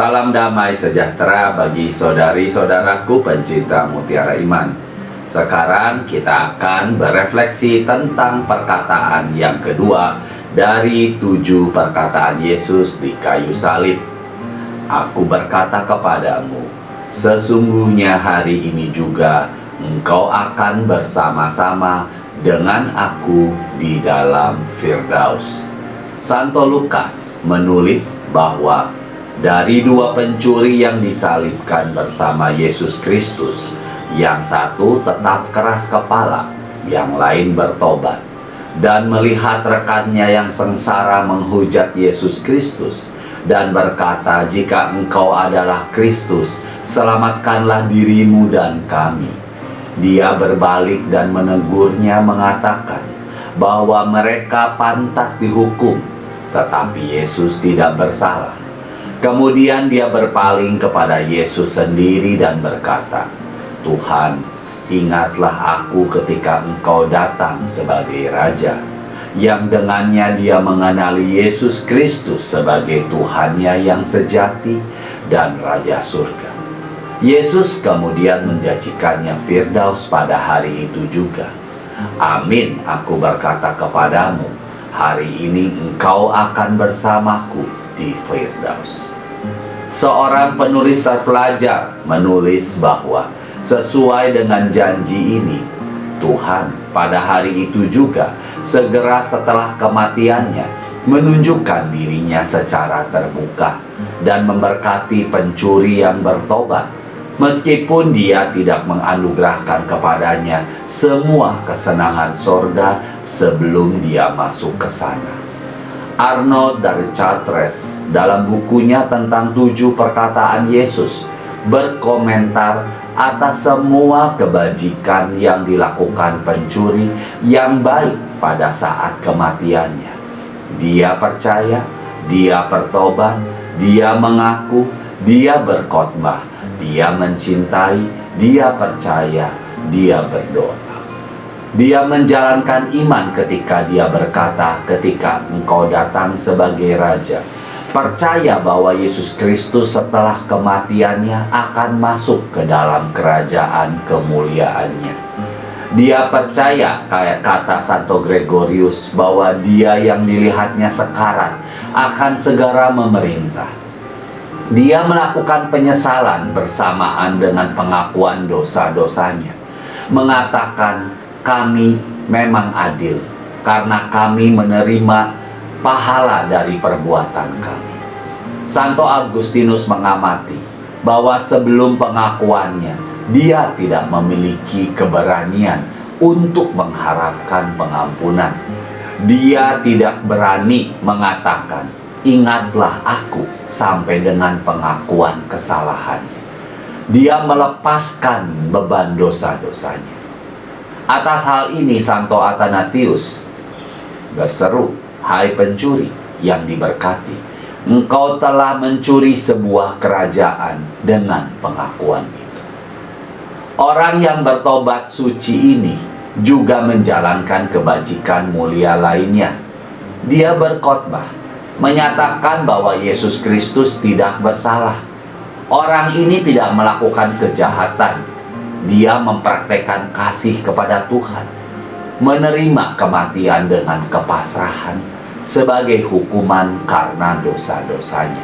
Salam damai sejahtera bagi saudari-saudaraku pencinta mutiara iman. Sekarang kita akan berefleksi tentang perkataan yang kedua dari 7 perkataan Yesus di kayu salib. Aku berkata kepadamu, sesungguhnya hari ini juga engkau akan bersama-sama dengan aku di dalam Firdaus. Santo Lukas menulis bahwa dari 2 pencuri yang disalibkan bersama Yesus Kristus, yang satu tetap keras kepala, yang lain bertobat, dan melihat rekannya yang sengsara menghujat Yesus Kristus, dan berkata, jika engkau adalah Kristus, selamatkanlah dirimu dan kami. Dia berbalik dan menegurnya mengatakan bahwa mereka pantas dihukum, tetapi Yesus tidak bersalah. Kemudian dia berpaling kepada Yesus sendiri dan berkata, Tuhan, ingatlah aku ketika engkau datang sebagai Raja, yang dengannya dia mengenali Yesus Kristus sebagai Tuhannya yang sejati dan Raja surga. Yesus kemudian menjanjikannya Firdaus pada hari itu juga. Amin, aku berkata kepadamu, hari ini engkau akan bersamaku di Firdaus. Seorang penulis terpelajar menulis bahwa sesuai dengan janji ini, Tuhan pada hari itu juga segera setelah kematiannya menunjukkan dirinya secara terbuka dan memberkati pencuri yang bertobat, meskipun dia tidak menganugerahkan kepadanya semua kesenangan sorga sebelum dia masuk ke sana. Arnold dari Chartres dalam bukunya tentang 7 perkataan Yesus berkomentar atas semua kebajikan yang dilakukan pencuri yang baik pada saat kematiannya. Dia percaya, dia bertobat, dia mengaku, dia berkhotbah, dia mencintai, dia percaya, dia berdoa. Dia menjalankan iman ketika dia berkata, ketika engkau datang sebagai Raja, percaya bahwa Yesus Kristus setelah kematiannya akan masuk ke dalam kerajaan kemuliaannya. Dia percaya, kayak kata Santo Gregorius, bahwa dia yang dilihatnya sekarang akan segera memerintah. Dia melakukan penyesalan bersamaan dengan pengakuan dosa-dosanya, mengatakan, kami memang adil karena kami menerima pahala dari perbuatan kami. Santo Agustinus mengamati bahwa sebelum pengakuannya, dia tidak memiliki keberanian untuk mengharapkan pengampunan. Dia tidak berani mengatakan, ingatlah aku sampai dengan pengakuan kesalahannya. Dia melepaskan beban dosa-dosanya. Atas hal ini Santo Athanasius berseru, hai pencuri yang diberkati, engkau telah mencuri sebuah kerajaan dengan pengakuan itu. Orang yang bertobat suci ini juga menjalankan kebajikan mulia lainnya. Dia berkhotbah, menyatakan bahwa Yesus Kristus tidak bersalah. Orang ini tidak melakukan kejahatan. Dia mempraktekkan kasih kepada Tuhan, menerima kematian dengan kepasrahan sebagai hukuman karena dosa-dosanya,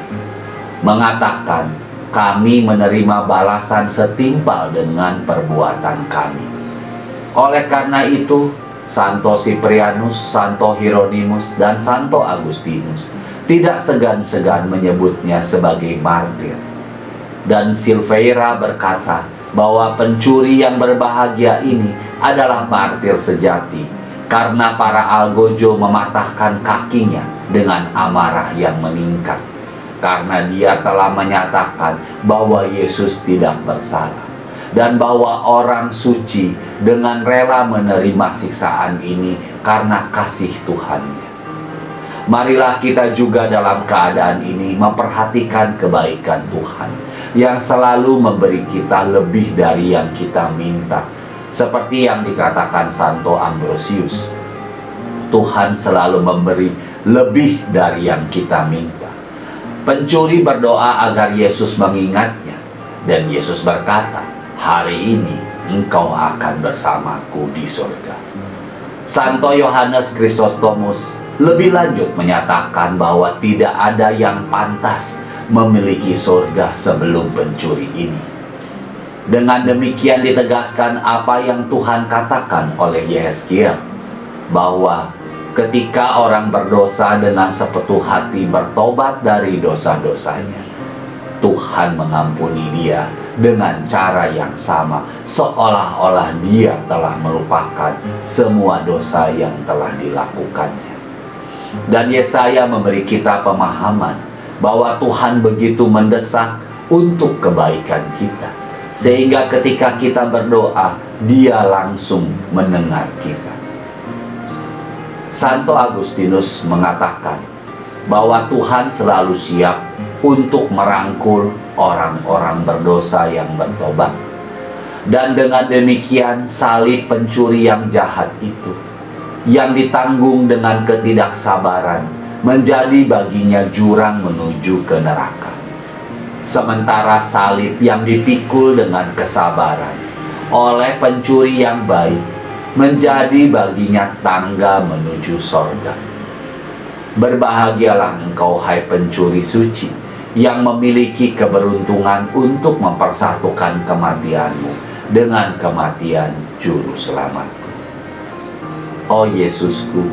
mengatakan, kami menerima balasan setimpal dengan perbuatan kami. Oleh karena itu, Santo Siprianus, Santo Hieronymus, dan Santo Agustinus tidak segan-segan menyebutnya sebagai martir. Dan Silveira berkata bahwa pencuri yang berbahagia ini adalah martir sejati karena para algojo mematahkan kakinya dengan amarah yang meningkat, karena dia telah menyatakan bahwa Yesus tidak bersalah dan bahwa orang suci dengan rela menerima siksaan ini karena kasih Tuhannya. Marilah kita juga dalam keadaan ini memperhatikan kebaikan Tuhan yang selalu memberi kita lebih dari yang kita minta. Seperti yang dikatakan Santo Ambrosius, Tuhan selalu memberi lebih dari yang kita minta. Pencuri berdoa agar Yesus mengingatnya, dan Yesus berkata, "Hari ini engkau akan bersamaku di surga." Santo Yohanes Chrysostomus lebih lanjut menyatakan bahwa tidak ada yang pantas memiliki surga sebelum pencuri ini. Dengan demikian ditegaskan apa yang Tuhan katakan oleh Yehezkiel, bahwa ketika orang berdosa dengan sepenuh hati bertobat dari dosa-dosanya, Tuhan mengampuni dia dengan cara yang sama, seolah-olah dia telah melupakan semua dosa yang telah dilakukannya. Dan Yesaya memberi kita pemahaman bahwa Tuhan begitu mendesak untuk kebaikan kita, sehingga ketika kita berdoa, Dia langsung mendengar kita. Santo Agustinus mengatakan bahwa Tuhan selalu siap untuk merangkul orang-orang berdosa yang bertobat. Dan dengan demikian salib pencuri yang jahat itu, yang ditanggung dengan ketidaksabaran, menjadi baginya jurang menuju ke neraka. Sementara salib yang dipikul dengan kesabaran oleh pencuri yang baik, menjadi baginya tangga menuju sorga. Berbahagialah engkau, hai pencuri suci, yang memiliki keberuntungan untuk mempersatukan kematianmu dengan kematian Juru Selamatku. Oh Yesusku,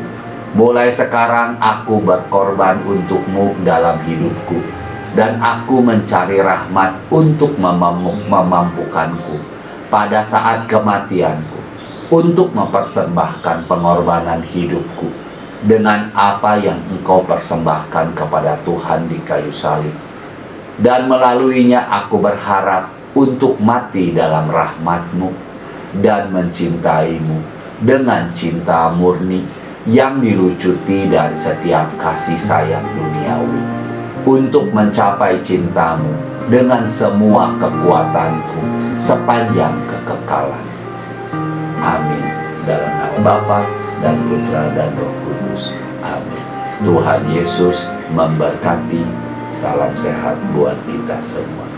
mulai sekarang aku berkorban untukmu dalam hidupku, dan aku mencari rahmat untuk memampukanku pada saat kematianku, untuk mempersembahkan pengorbanan hidupku dengan apa yang engkau persembahkan kepada Tuhan di kayu salib. Dan melaluinya aku berharap untuk mati dalam rahmat-Mu dan mencintaimu dengan cinta murni yang dilucuti dari setiap kasih sayang duniawi, untuk mencapai cinta-Mu dengan semua kekuatanku sepanjang kekekalan. Amin. Dalam nama Bapa dan Putra dan Roh Kudus. Amin. Tuhan Yesus memberkati. Salam sehat buat kita semua.